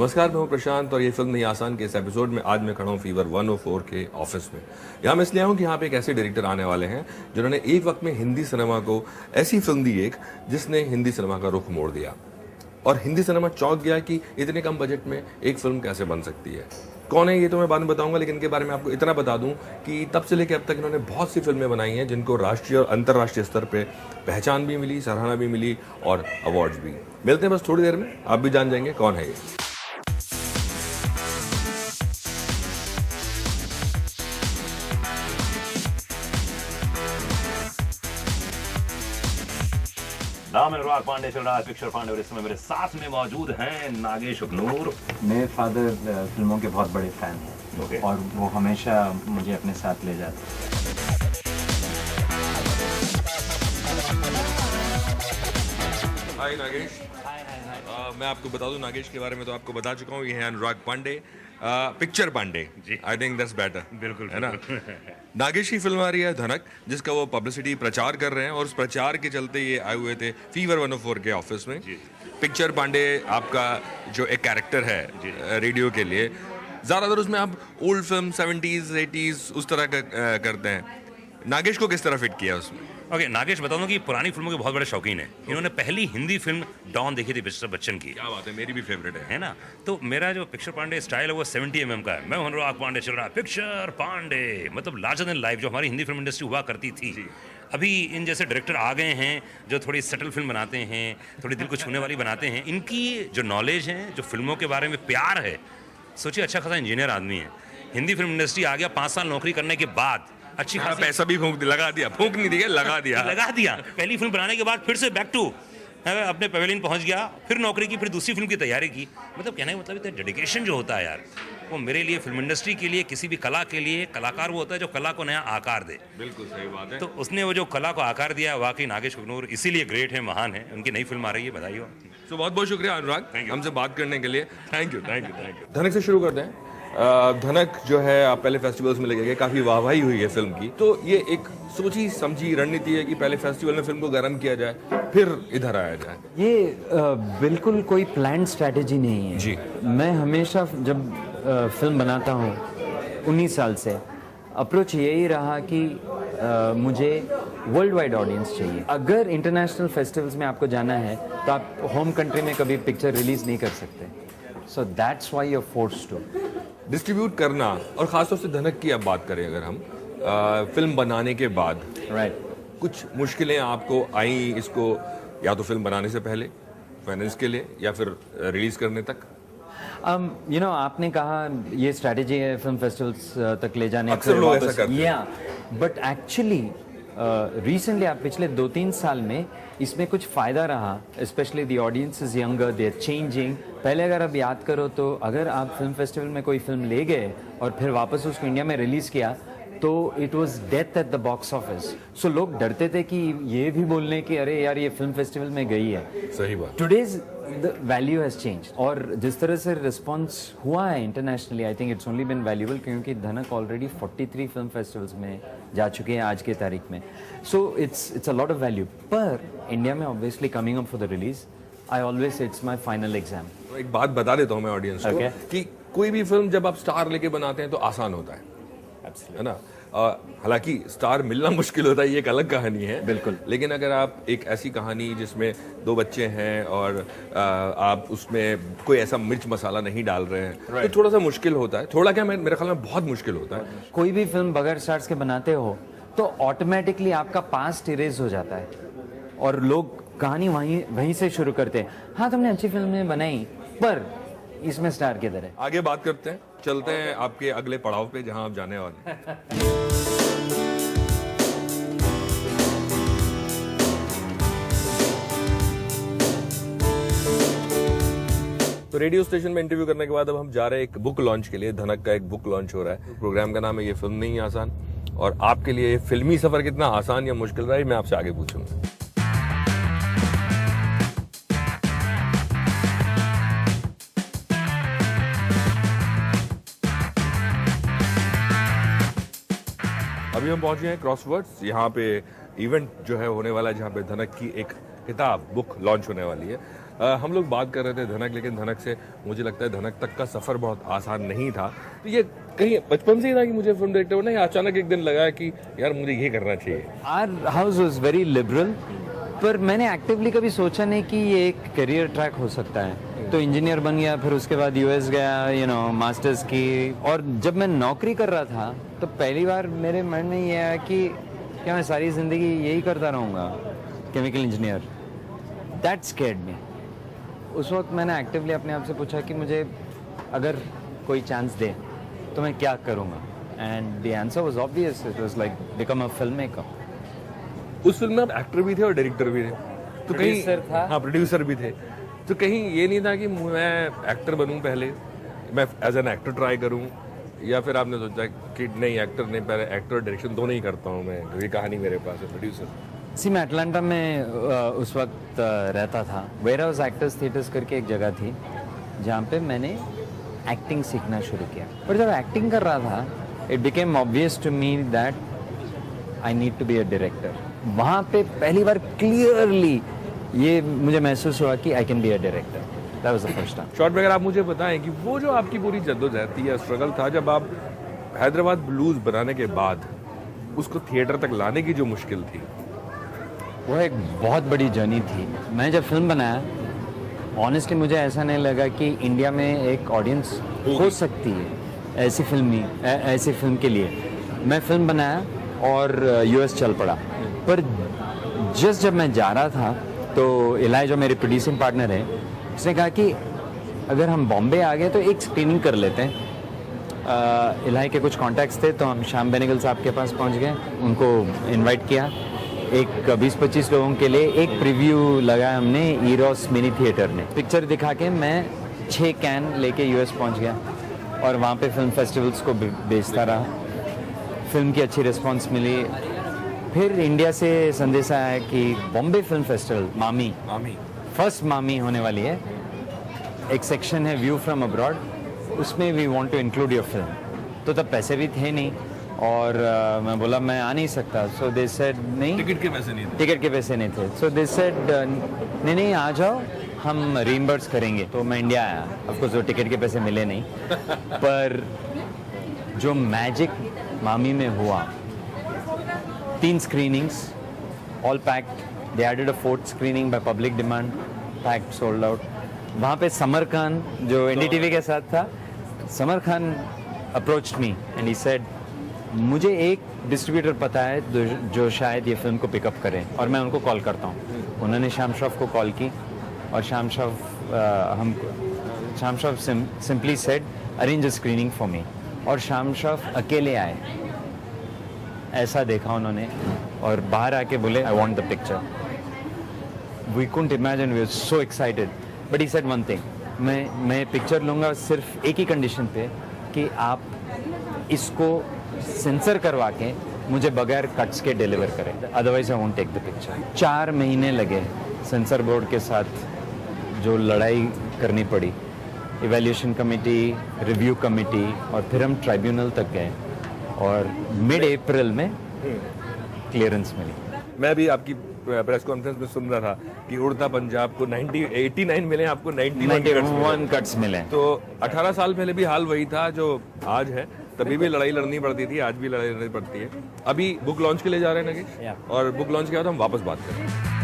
नमस्कार, मैं हूं प्रशांत और ये फिल्म नहीं आसान के इस एपिसोड में आज मैं खड़ा हूं फीवर 104 के ऑफिस में। यहाँ मैं इसलिए आया हूं कि यहाँ पे एक ऐसे डायरेक्टर आने वाले हैं जिन्होंने एक वक्त में हिंदी सिनेमा को ऐसी फिल्म दी एक जिसने हिंदी सिनेमा का रुख मोड़ दिया और हिंदी सिनेमा चौंक गया कि इतने कम बजट में एक फिल्म कैसे बन सकती है। कौन है ये तो मैं बाद में बताऊंगा, लेकिन इनके बारे में आपको इतना बता दूं कि तब से लेकर अब तक इन्होंने बहुत सी फिल्में बनाई हैं जिनको राष्ट्रीय और अंतर्राष्ट्रीय स्तर पे पहचान भी मिली, सराहना भी मिली और अवार्ड्स भी। मिलते हैं बस थोड़ी देर में, आप भी जान जाएंगे कौन है ये। नाम अनुराग पांडे चल रहा है पिक्चर पांडे और इस समय मेरे साथ में मौजूद हैं नागेश अग्नूर। मेरे फादर फिल्मों के बहुत बड़े फैन हैं Okay. और वो हमेशा मुझे अपने साथ ले जाते हैं। हाय नागेश। मैं आपको बता दूं नागेश के बारे में तो आपको बता चुका हूँ, ये है Anurag Pandey, picture Pandey. I think that's better. बिल्कुल है ना। नागेश की फिल्म आ रही है धनक, जिसका वो पब्लिसिटी प्रचार कर रहे हैं और उस प्रचार के चलते ये आए हुए थे फीवर 104 के ऑफिस में। पिक्चर पांडे आपका जो एक कैरेक्टर है रेडियो के लिए, ज़्यादातर उसमें आप ओल्ड फिल्म 70s 80s उस तरह का करते हैं। नागेश को किस तरह फिट किया उसमें? ओके, नागेश बता दूं कि पुरानी फिल्मों के बहुत बड़े शौकीन हैं। इन्होंने पहली हिंदी फिल्म डॉन देखी थी मिस्टर बच्चन की। क्या बात है, मेरी भी फेवरेट है ना। तो मेरा जो पिक्चर पांडे स्टाइल है वो 70 mm का है। मैं अनुराग पांडे चल रहा है पिक्चर पांडे, मतलब लार्जर देन लाइफ जो हमारी हिंदी फिल्म इंडस्ट्री हुआ करती थी। अभी इन जैसे डायरेक्टर आ गए हैं जो थोड़ी सटल फिल्म बनाते हैं, थोड़ी दिल को छूने वाली बनाते हैं। इनकी जो नॉलेज है, जो फिल्मों के बारे में प्यार है, सोचिए अच्छा खासा इंजीनियर आदमी है। हिंदी फिल्म इंडस्ट्री आ गया 5 साल नौकरी करने के बाद, अच्छी खासी पैसा भी लगा दिया, फूंक नहीं दिया, लगा दिया। पहली फिल्म बनाने के बाद फिर से बैक टू अपने पवेलियन पहुंच गया, फिर नौकरी की, फिर दूसरी फिल्म की तैयारी की। मतलब कहने का मतलब इतना डेडिकेशन जो होता है यार, वो मेरे लिए फिल्म इंडस्ट्री के लिए, किसी भी कला के लिए, कलाकार वो होता है जो कला को नया आकार दे। बिल्कुल सही बात है। तो उसने वो जो कला को आकार दिया, वाकई नागेश अग्नूर इसीलिए ग्रेट है, महान है। उनकी नई फिल्म आ रही है, बधाई हो। तो बहुत बहुत शुक्रिया अनुराग हमसे बात करने के लिए। Thank you. धनक से शुरू करते हैं। धनक जो है आप पहले फेस्टिवल्स में लेके गए, काफ़ी वाहवाही हुई है फिल्म की। तो ये एक सोची समझी रणनीति है कि पहले फेस्टिवल में फिल्म को गर्म किया जाए फिर इधर आया जाए। ये बिल्कुल कोई प्लान स्ट्रैटेजी नहीं है जी। मैं हमेशा जब फिल्म बनाता हूँ 19 साल से अप्रोच यही रहा कि मुझे वर्ल्ड वाइड ऑडियंस चाहिए। अगर इंटरनेशनल फेस्टिवल्स में आपको जाना है तो आप होम कंट्री में कभी पिक्चर रिलीज नहीं कर सकते। So that's why you are forced to distribute करना। और खासतौर से धनक की अब बात करें अगर हम फिल्म बनाने के बाद, कुछ मुश्किलें आपको आई इसको, या तो फिल्म बनाने से पहले फाइनेंस के लिए या फिर रिलीज करने तक? आपने कहा ये स्ट्रैटेजी है फिल्म फेस्टिवल्स तक ले जाने, अक्सर लोग ऐसा करते हैं। बट एक्चुअली रिसेंटली आप पिछले 2-3 साल में इसमें कुछ फ़ायदा रहा, specially the audience is younger, they are changing. पहले अगर आप याद करो तो अगर आप फिल्म फेस्टिवल में कोई फिल्म ले गए और फिर वापस उसको इंडिया में रिलीज़ किया तो it was death at the box office. So लोग डरते थे कि ये भी बोलने कि अरे यार ये फिल्म फेस्टिवल में गई है। सही बात। Today's the value has change और जिस तरह से रिस्पॉन्स हुआ है internationally, I think it's only been valuable, क्योंकि धनक ऑलरेडी 43 फिल्म फेस्टिवल्स में जा चुके हैं आज के तारीख में। So it's a lot of value. पर इंडिया में obviously coming up for the release, I always say it's my final exam. एक बात बता देता हूँ मैं ऑडियंस को कि कोई भी फिल्म जब आप स्टार लेके बनाते हैं तो आसान होता है ना। हालांकि स्टार मिलना मुश्किल होता है, ये एक अलग कहानी है। बिल्कुल। लेकिन अगर आप एक ऐसी कहानी जिसमें 2 बच्चे हैं और आप उसमें कोई ऐसा मिर्च मसाला नहीं डाल रहे हैं तो थोड़ा सा मुश्किल होता है। थोड़ा क्या, मेरे ख्याल में बहुत मुश्किल होता है। कोई भी फिल्म बगैर स्टार्स के बनाते हो तो ऑटोमेटिकली आपका पास्ट इरेज हो जाता है और लोग कहानी वहीं से शुरू करते हैं। हाँ, तुमने अच्छी फिल्में बनाई पर इसमें स्टार किधर है? आगे बात करते हैं, चलते हैं आपके अगले पड़ाव पे जहां आप जाने वाले हैं। तो रेडियो स्टेशन में इंटरव्यू करने के बाद अब हम जा रहे हैं एक बुक लॉन्च के लिए। धनक का एक बुक लॉन्च हो रहा है। प्रोग्राम का नाम है ये फिल्म नहीं आसान। और आपके लिए फिल्मी सफर कितना आसान या मुश्किल रहा है मैं आपसे आगे पूछूंगा। अभी हम पहुंचे हैं क्रॉसवर्ड्स। यहाँ पे इवेंट जो है होने वाला है जहाँ पे धनक की एक किताब बुक लॉन्च होने वाली है। हम लोग बात कर रहे थे धनक, लेकिन धनक से मुझे लगता है धनक तक का सफ़र बहुत आसान नहीं था। तो ये कहीं बचपन से ही था कि मुझे फिल्म डायरेक्टर बनना, या अचानक एक दिन लगा कि यार मुझे ये करना चाहिए? Our house was very liberal, पर मैंने एक्टिवली कभी सोचा नहीं कि ये एक करियर ट्रैक हो सकता है। तो इंजीनियर बन गया, फिर उसके बाद यूएस गया, मास्टर्स की। और जब मैं नौकरी कर रहा था तो पहली बार मेरे मन में ये आया कि क्या मैं सारी ज़िंदगी यही करता रहूँगा, केमिकल इंजीनियर। दैट स्कैर्ड मी। उस वक्त मैंने एक्टिवली अपने आप से पूछा कि मुझे अगर कोई चांस दे तो मैं क्या करूँगा, and the answer was obvious, it was like become a film maker. उस फिल्म में आप एक्टर भी थे और डायरेक्टर भी थे, तो कहीं Producer था। हाँ, प्रोड्यूसर भी थे। तो कहीं ये नहीं था कि मैं एक्टर बनूं, पहले मैं एज एन एक्टर ट्राई करूं, या फिर आपने सोचा कि नहीं एक्टर नहीं, पहले एक्टर और डायरेक्शन दोनों ही करता हूं मैं, ये कहानी मेरे पास है प्रोड्यूसर? सी मैं अटलांटा में उस वक्त रहता था। वेयर हाउस एक्टर्स थिएटर्स करके एक जगह थी जहाँ पे मैंने एक्टिंग सीखना शुरू किया। पर जब एक्टिंग कर रहा था it became obvious to me that I need to be a director. वहाँ पे पहली बार क्लियरली ये मुझे महसूस हुआ कि I can be a director. That was the first time. Short में अगर आप मुझे बताएं कि वो जो आपकी पूरी जद्दोजहद थी या स्ट्रगल था, जब आप हैदराबाद ब्लूज बनाने के बाद उसको थिएटर तक लाने की जो मुश्किल थी। वो एक बहुत बड़ी जर्नी थी। मैं जब फिल्म बनाया ऑनेस्टली मुझे ऐसा नहीं लगा कि इंडिया में एक ऑडियंस हो सकती है ऐसी फिल्म के लिए। मैं फिल्म बनाया और यूएस चल पड़ा। पर जस्ट जब मैं जा रहा था तो इलाई जो मेरे प्रोड्यूसिंग पार्टनर है उसने कहा कि अगर हम बॉम्बे आ गए तो एक स्क्रीनिंग कर लेते हैं। इलाई के कुछ कॉन्टैक्ट्स थे तो हम श्याम बेनेगल साहब के पास पहुंच गए, उनको इनवाइट किया। एक 20-25 लोगों के लिए एक प्रीव्यू लगाया हमने ईरोस मिनी थिएटर में। पिक्चर दिखा के मैं 6 कैन लेके यूएस पहुंच गया और वहाँ पे फिल्म फेस्टिवल्स को बेचता रहा। फिल्म की अच्छी रिस्पांस मिली। फिर इंडिया से संदेश आया कि Bombay film festival MAMI first MAMI होने वाली है, एक सेक्शन है व्यू फ्रॉम अब्रॉड, उसमें we want to include your film. तो तब पैसे भी थे नहीं और मैं बोला मैं आ नहीं सकता। सो दे सेड नहीं, टिकट के पैसे नहीं थे। टिकट के पैसे नहीं थे। सो दे सेड नहीं आ जाओ, हम रीइंबर्स करेंगे। तो मैं इंडिया आया। ऑफकोर्स वो टिकट के पैसे मिले नहीं पर जो मैजिक मामी में हुआ, 3 screenings all packed. They added a 4th screening by public demand, packed, sold out. वहाँ पे समर खान जो एनडीटीवी के साथ था, Samar Khan approached me and he said मुझे एक डिस्ट्रीब्यूटर पता है जो शायद ये फिल्म को पिकअप करें और मैं उनको कॉल करता हूँ। उन्होंने शाम श्रॉफ को कॉल की और शाम Shroff simply said arrange a screening for me. और शाम श्रॉफ अकेले आए, ऐसा देखा उन्होंने और बाहर आके बोले I want the picture. We couldn't imagine, we were so excited. But he said one thing, मैं पिक्चर लूँगा सिर्फ एक ही कंडीशन पे कि आप इसको सेंसर करवा के मुझे बगैर कट्स के डिलीवर करें, otherwise I won't take the picture. 4 महीने लगे सेंसर बोर्ड के साथ, जो लड़ाई करनी पड़ी, इवैल्यूएशन कमेटी, रिव्यू कमेटी, और फिर हम ट्राइब्यूनल तक गए और मिड अप्रैल में क्लियरेंस मिली। मैं भी आपकी प्रेस कॉन्फ्रेंस में सुन रहा था कि उड़ता पंजाब को 89 मिले, आपको 91 कट्स मिले। तो 18 साल पहले भी हाल वही था जो आज है। तभी भी लड़ाई लड़नी पड़ती थी, आज भी लड़ाई लड़नी पड़ती है। अभी बुक लॉन्च के लिए जा रहे हैं नगेश, और बुक लॉन्च के बाद हम वापस बात करें।